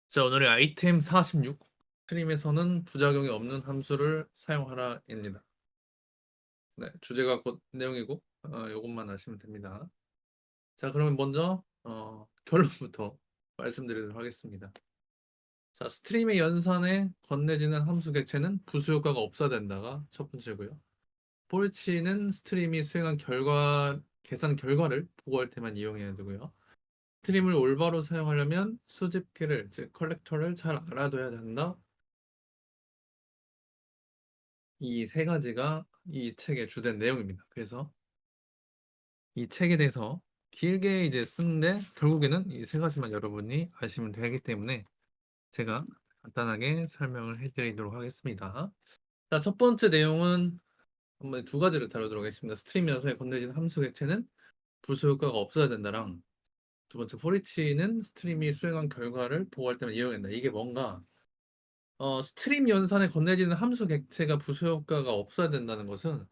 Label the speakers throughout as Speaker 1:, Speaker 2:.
Speaker 1: 자, 오늘의 아이템 46. 스트림에서는 부작용이 없는 함수를 사용하라입니다. 네, 주제가 곧 내용이고, 이것만 아시면 됩니다. 자, 그러면 먼저, 결론부터 말씀드리도록 하겠습니다. 자, 스트림의 연산에 건네지는 함수 객체는 부수 효과가 없어야 된다가 첫 번째고요. 폴치는 스트림이 수행한 계산 결과를 보고할 때만 이용해야 되고요. 스트림을 올바로 사용하려면 수집계를, 즉 컬렉터를 잘 알아둬야 된다. 이 세 가지가 이 책의 주된 내용입니다. 그래서 이 책에 대해서 길게 이제 쓰는데 결국에는 이 세 가지만 여러분이 아시면 되기 때문에 제가 간단하게 설명을 해드리도록 하겠습니다. 자, 첫 번째 내용은 한번 두 가지를 다루도록 하겠습니다. 스트림 연산에 건네진 함수 객체는 부수 효과가 없어야 된다랑 두 번째 포리치는 스트림이 수행한 결과를 보고할 때만 이용한다. 이게 뭔가 스트림 연산에 건네지는 함수 객체가 부수 효과가 없어야 된다는 것은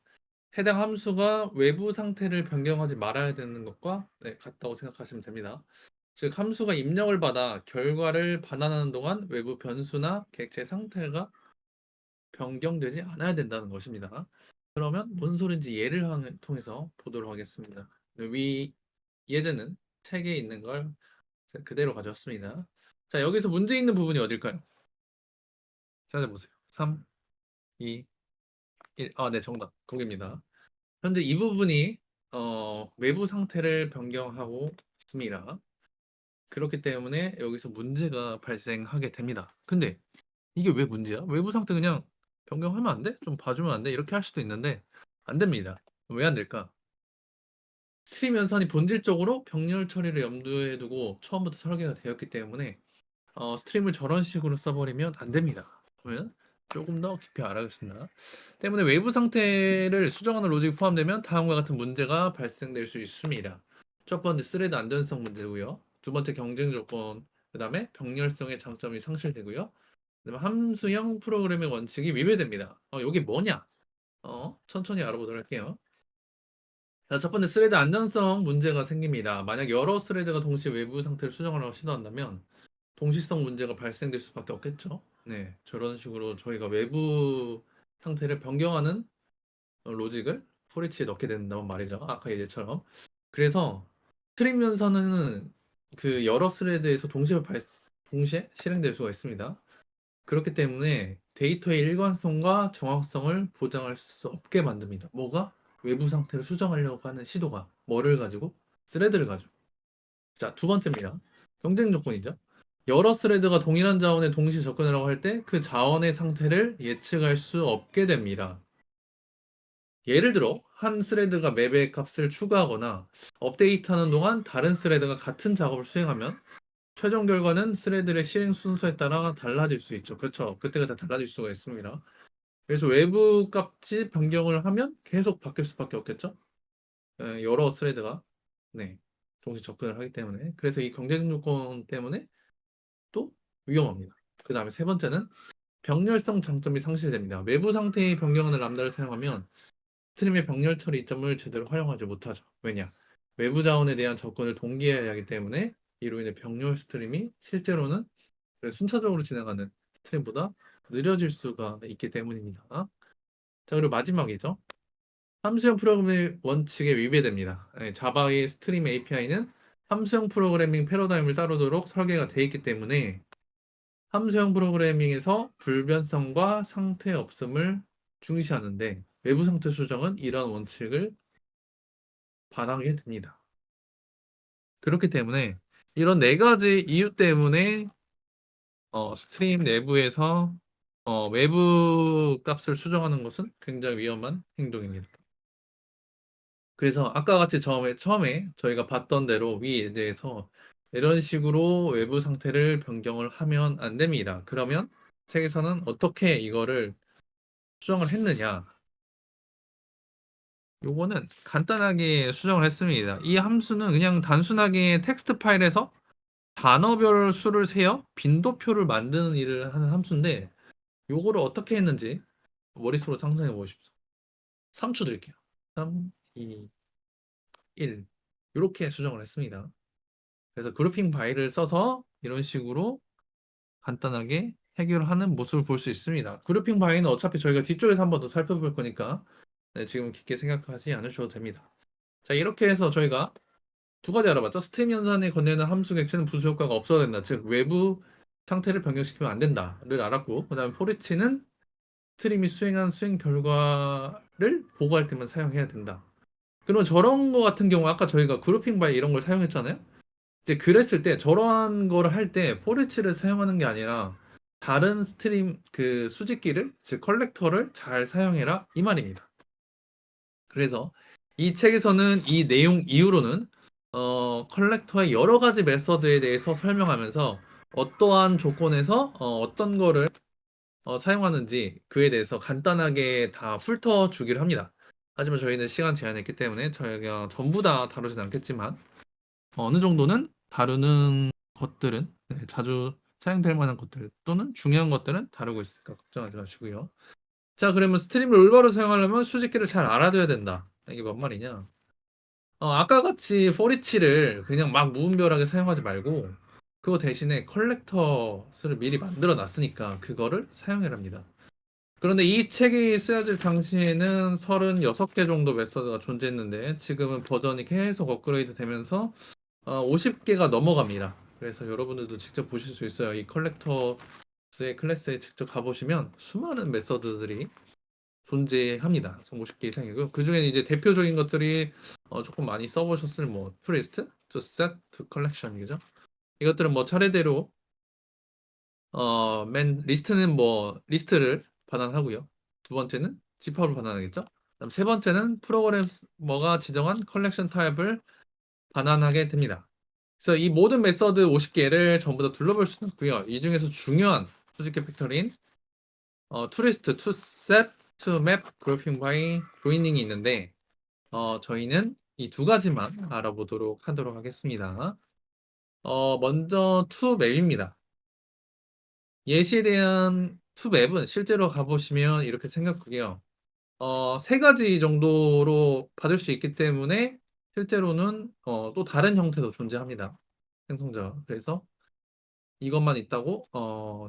Speaker 1: 해당 함수가 외부 상태를 변경하지 말아야 되는 것과 같다고 생각하시면 됩니다. 즉, 함수가 입력을 받아 결과를 반환하는 동안 외부 변수나 객체 상태가 변경되지 않아야 된다는 것입니다. 그러면 뭔 소린지 예를 통해서 보도록 하겠습니다. 위 예제는 책에 있는 걸 그대로 가져왔습니다. 자, 여기서 문제 있는 부분이 어딜까요? 찾아보세요. 3, 2, 1. 네, 정답. 거기입니다. 현재 이 부분이 외부 상태를 변경하고 있습니다. 그렇기 때문에 여기서 문제가 발생하게 됩니다. 근데 이게 왜 문제야? 외부 상태 그냥 변경하면 안 돼? 좀 봐주면 안 돼? 이렇게 할 수도 있는데 안 됩니다. 왜 안 될까? 스트림 연산이 본질적으로 병렬 처리를 염두에 두고 처음부터 설계가 되었기 때문에 스트림을 저런 식으로 써버리면 안 됩니다. 그러면 조금 더 깊이 알아보겠습니다. 때문에 외부 상태를 수정하는 로직이 포함되면 다음과 같은 문제가 발생될 수 있습니다. 첫 번째 스레드 안전성 문제고요. 두 번째 경쟁 조건, 그 다음에 병렬성의 장점이 상실되고요. 그다음에 함수형 프로그래밍 원칙이 위배됩니다. 이게 뭐냐? 천천히 알아보도록 할게요. 자, 첫 번째 스레드 안전성 문제가 생깁니다. 만약 여러 스레드가 동시에 외부 상태를 수정하려고 시도한다면 동시성 문제가 발생될 수밖에 없겠죠. 네, 저런 식으로 저희가 외부 상태를 변경하는 로직을 포리치에 넣게 된다는 말이죠. 아까 예제처럼. 그래서 스트림 연산은 그 여러 스레드에서 동시에 실행될 수가 있습니다. 그렇기 때문에 데이터의 일관성과 정확성을 보장할 수 없게 만듭니다. 뭐가? 외부 상태를 수정하려고 하는 시도가 뭐를 가지고? 스레드를 가지고. 자, 두 번째입니다. 경쟁 조건이죠. 여러 스레드가 동일한 자원에 동시에 접근하려고 할 때 그 자원의 상태를 예측할 수 없게 됩니다. 예를 들어 한 스레드가 맵의 값을 추가하거나 업데이트하는 동안 다른 스레드가 같은 작업을 수행하면 최종 결과는 스레드의 실행 순서에 따라 달라질 수 있죠. 그렇죠. 그때가 다 달라질 수가 있습니다. 그래서 외부 값이 변경을 하면 계속 바뀔 수밖에 없겠죠. 여러 스레드가 네, 동시 접근을 하기 때문에 그래서 이 경쟁 조건 때문에 또 위험합니다. 그 다음에 세 번째는 병렬성 장점이 상실됩니다. 외부 상태의 변경하는 람다를 사용하면 스트림의 병렬 처리 이점을 제대로 활용하지 못하죠. 왜냐? 외부 자원에 대한 접근을 동기화해야 하기 때문에 이로 인해 병렬 스트림이 실제로는 순차적으로 진행하는 스트림보다 느려질 수가 있기 때문입니다. 자, 그리고 마지막이죠. 함수형 프로그래밍 원칙에 위배됩니다. 자바의 스트림 API는 함수형 프로그래밍 패러다임을 따르도록 설계가 되어 있기 때문에 함수형 프로그래밍에서 불변성과 상태 없음을 중시하는데 외부 상태 수정은 이러한 원칙을 반하게 됩니다. 그렇기 때문에 이런 네 가지 이유 때문에 스트림 내부에서 외부 값을 수정하는 것은 굉장히 위험한 행동입니다. 그래서 아까 같이 처음에 저희가 봤던 대로 위에 대해서 이런 식으로 외부 상태를 변경을 하면 안 됩니다. 그러면 책에서는 어떻게 이거를 수정을 했느냐? 요거는 간단하게 수정을 했습니다. 이 함수는 그냥 단순하게 텍스트 파일에서 단어별 수를 세어 빈도표를 만드는 일을 하는 함수인데 요거를 어떻게 했는지 머릿속으로 상상해 보십시오. 3초 드릴게요. 3, 2, 1. 이렇게 수정을 했습니다. 그래서 그룹핑 바이를 써서 이런 식으로 간단하게 해결하는 모습을 볼 수 있습니다. 그룹핑 바이는 어차피 저희가 뒤쪽에서 한 번 더 살펴볼 거니까 네, 지금 깊게 생각하지 않으셔도 됩니다. 자, 이렇게 해서 저희가 두 가지 알아봤죠. 스트림 연산에 건네는 함수 객체는 부수 효과가 없어야 된다. 즉 외부 상태를 변경시키면 안 된다를 알았고, 그다음에 포리치는 스트림이 수행한 수행 결과를 보고할 때만 사용해야 된다. 그러면 저런 거 같은 경우 아까 저희가 그룹핑 바이 이런 걸 사용했잖아요. 이제 그랬을 때 저러한 거를 할 때 포리치를 사용하는 게 아니라 다른 스트림 그 수집기를 즉 컬렉터를 잘 사용해라 이 말입니다. 그래서 이 책에서는 이 내용 이후로는 컬렉터의 여러 가지 메서드에 대해서 설명하면서 어떠한 조건에서 떤 거를 사용하는지 그에 대해서 간단하게 다 훑어 주기를 합니다. 하지만 저희는 시간 제한이 있기 때문에 저희가 전부 다 다루진 않겠지만 어느 정도는 다루는 것들은 네, 자주 사용될 만한 것들 또는 중요한 것들은 다루고 있으니까 걱정하지 마시고요. 자, 그러면 스트림을 올바로 사용하려면 수직기를 잘 알아둬야 된다. 이게 뭔 말이냐? 아까 같이 포리치를 그냥 막 무분별하게 사용하지 말고 그거 대신에 컬렉터스를 미리 만들어 놨으니까 그거를 사용해랍니다. 그런데 이 책이 쓰여질 당시에는 36개 정도 메서드가 존재했는데 지금은 버전이 계속 업그레이드 되면서 50개가 넘어갑니다. 그래서 여러분들도 직접 보실 수 있어요. 이 컬렉터스의 클래스에 직접 가보시면 수많은 메서드들이 존재합니다. 50개 이상이고요. 그 중에 이제 대표적인 것들이 조금 많이 써보셨을 뭐 트리스트, to set, to collection이죠. 이것들은 뭐 차례대로 맨 리스트는 뭐 리스트를 반환하고요. 두 번째는 집합을 반환하겠죠. 그다음 세 번째는 프로그래머가 지정한 컬렉션 타입을 반환하게 됩니다. 그래서 이 모든 메서드 50개를 전부 다 둘러볼 수는 없고요. 이 중에서 중요한 수직계 팩터리인 toList, toSet, toMap, Grouping by Joining이 있는데 저희는 이 두 가지만 알아보도록 하도록 하겠습니다. 먼저 toMap입니다. 예시에 대한 toMap은 실제로 가보시면 이렇게 생각하게요. 세 가지 정도로 받을 수 있기 때문에 실제로는 또 다른 형태도 존재합니다. 생성자. 그래서 이것만 있다고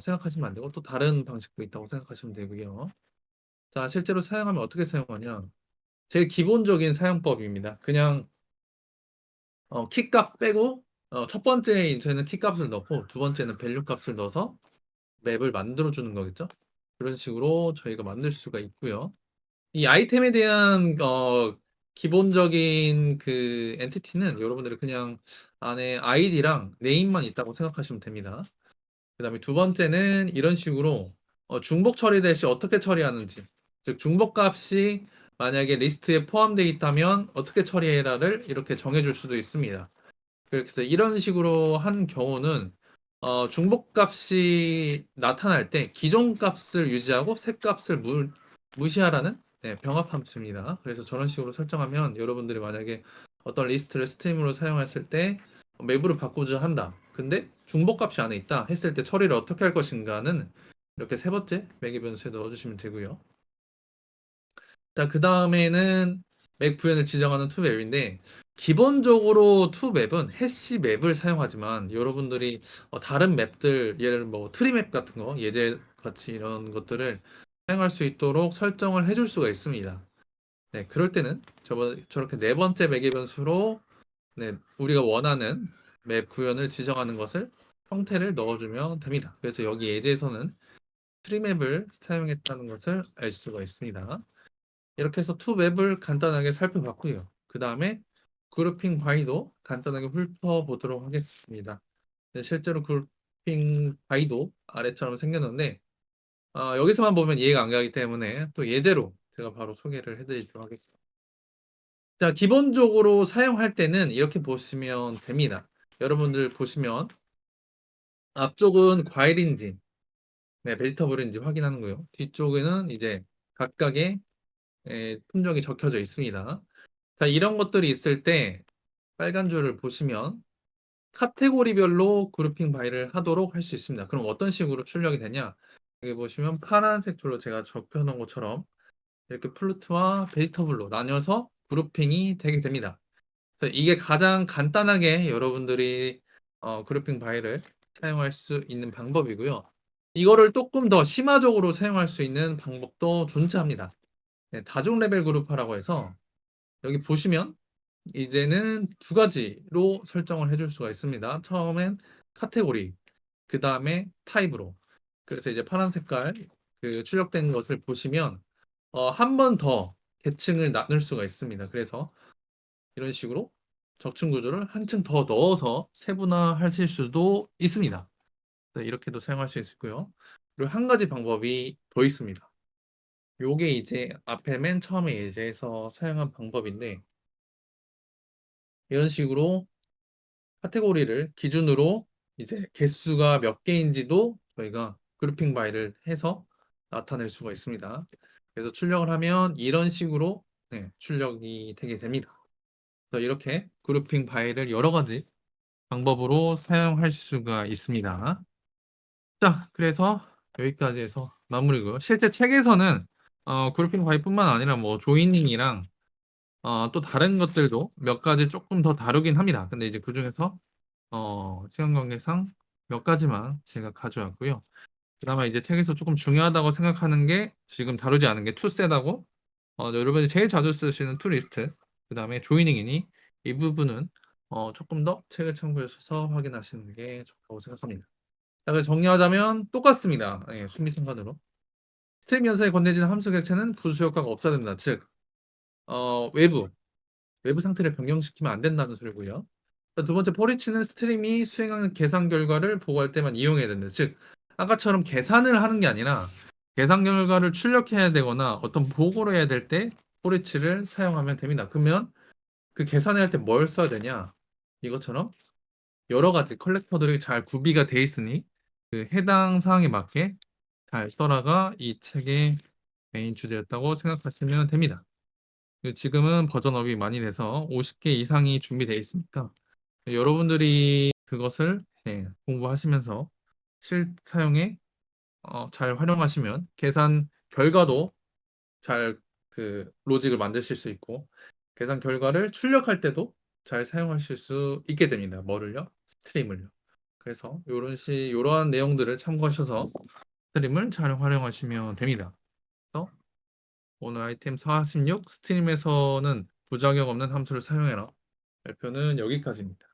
Speaker 1: 생각하시면 안 되고 또 다른 방식도 있다고 생각하시면 되고요. 자, 실제로 사용하면 어떻게 사용하냐? 제일 기본적인 사용법입니다. 그냥 키값 빼고 첫 번째 저희는 키값을 넣고 두 번째는 밸류 값을 넣어서 맵을 만들어 주는 거겠죠? 그런 식으로 저희가 만들 수가 있고요. 이 아이템에 대한 기본적인 그 엔티티는 여러분들이 그냥 안에 아이디랑 네임만 있다고 생각하시면 됩니다. 그다음에 두 번째는 이런 식으로 중복 처리될 시 어떻게 처리하는지, 즉 중복 값이 만약에 리스트에 포함되어 있다면 어떻게 처리해라를 이렇게 정해줄 수도 있습니다. 그래서 이런 식으로 한 경우는 중복 값이 나타날 때 기존 값을 유지하고 새 값을 무시하라는 네, 병합 함수입니다. 그래서 저런 식으로 설정하면 여러분들이 만약에 어떤 리스트를 스트림으로 사용했을 때 맵으로 바꾸자 한다. 근데 중복 값이 안에 있다 했을 때 처리를 어떻게 할 것인가는 이렇게 세 번째 매개 변수에 넣어주시면 되고요. 자, 그 다음에는 맵 구현을 지정하는 투맵인데 기본적으로 투맵은 해시 맵을 사용하지만 여러분들이 다른 맵들 예를 뭐 트리맵 같은 거 예제 같이 이런 것들을 사용할 수 있도록 설정을 해줄 수가 있습니다. 네, 그럴 때는 저렇게 네 번째 매개 변수로 네, 우리가 원하는 맵 구현을 지정하는 것을 형태를 넣어주면 됩니다. 그래서 여기 예제에서는 트리맵을 사용했다는 것을 알 수가 있습니다. 이렇게 해서 투맵을 간단하게 살펴봤고요. 그 다음에 그룹핑 바이도 간단하게 훑어보도록 하겠습니다. 네, 실제로 그룹핑 바이도 아래처럼 생겼는데 여기서만 보면 이해가 안 가기 때문에 또 예제로 제가 바로 소개를 해드리도록 하겠습니다. 자, 기본적으로 사용할 때는 이렇게 보시면 됩니다. 여러분들 보시면 앞쪽은 과일인지 네, 베지터블인지 확인하는 거예요. 뒤쪽에는 이제 각각의 품종이 적혀져 있습니다. 자, 이런 것들이 있을 때 빨간 줄을 보시면 카테고리별로 그룹핑 바이를 하도록 할 수 있습니다. 그럼 어떤 식으로 출력이 되냐? 여기 보시면 파란색 줄로 제가 적혀 놓은 것처럼 이렇게 플루트와 베지터블로 나뉘어서 그룹핑이 되게 됩니다. 그래서 이게 가장 간단하게 여러분들이 그룹핑 바이를 사용할 수 있는 방법이고요. 이거를 조금 더 심화적으로 사용할 수 있는 방법도 존재합니다. 네, 다중 레벨 그룹화라고 해서 여기 보시면 이제는 두 가지로 설정을 해줄 수가 있습니다. 처음엔 카테고리, 그 다음에 타입으로. 그래서 이제 파란 색깔 그 출력된 것을 보시면 한 번 더 계층을 나눌 수가 있습니다. 그래서 이런 식으로 적층 구조를 한 층 더 넣어서 세분화하실 수도 있습니다. 네, 이렇게도 사용할 수 있고요. 그리고 한 가지 방법이 더 있습니다. 요게 이제 앞에 맨 처음에 예제에서 사용한 방법인데 이런 식으로 카테고리를 기준으로 이제 개수가 몇 개인지도 저희가 그룹핑 바이를 해서 나타낼 수가 있습니다. 그래서 출력을 하면 이런 식으로 네, 출력이 되게 됩니다. 그래서 이렇게 그룹핑 바이를 여러 가지 방법으로 사용할 수가 있습니다. 자, 그래서 여기까지 해서 마무리고요. 실제 책에서는 그룹핑 바이뿐만 아니라 뭐 조이닝이랑 또 다른 것들도 몇 가지 조금 더 다루긴 합니다. 근데 이제 그중에서 시간 관계상 몇 가지만 제가 가져왔고요. 그다음에 이제 책에서 조금 중요하다고 생각하는 게 지금 다루지 않은 게 투셋하고 여러분이 제일 자주 쓰시는 투리스트 그다음에 조이닝이니 이 부분은 조금 더 책을 참고해서 확인하시는 게 좋다고 생각합니다. 자, 그래서 정리하자면 똑같습니다. 예, 순리순간으로 스트림 연산에 건네지는 함수 객체는 부수 효과가 없어야 된다. 즉 외부 상태를 변경시키면 안 된다는 소리고요. 두 번째, 포리치는 스트림이 수행하는 계산 결과를 보고할 때만 이용해야 된다. 즉, 아까처럼 계산을 하는 게 아니라 계산 결과를 출력해야 되거나 어떤 보고를 해야 될 때 포리치를 사용하면 됩니다. 그러면 그 계산할 때 뭘 써야 되냐? 이것처럼 여러 가지 컬렉터들이 잘 구비가 돼 있으니 그 해당 사항에 맞게 잘 써라가 이 책의 메인 주제였다고 생각하시면 됩니다. 지금은 버전업이 많이 돼서 50개 이상이 준비되어 있으니까 여러분들이 그것을 네, 공부하시면서 실사용에 잘 활용하시면 계산 결과도 잘 그 로직을 만드실 수 있고 계산 결과를 출력할 때도 잘 사용하실 수 있게 됩니다. 뭐를요? 스트림을요. 그래서 이러한 내용들을 참고하셔서 스트림을 잘 활용하시면 됩니다. 그래서 오늘 아이템 46 스트림에서는 부작용 없는 함수를 사용해라. 발표는 여기까지입니다.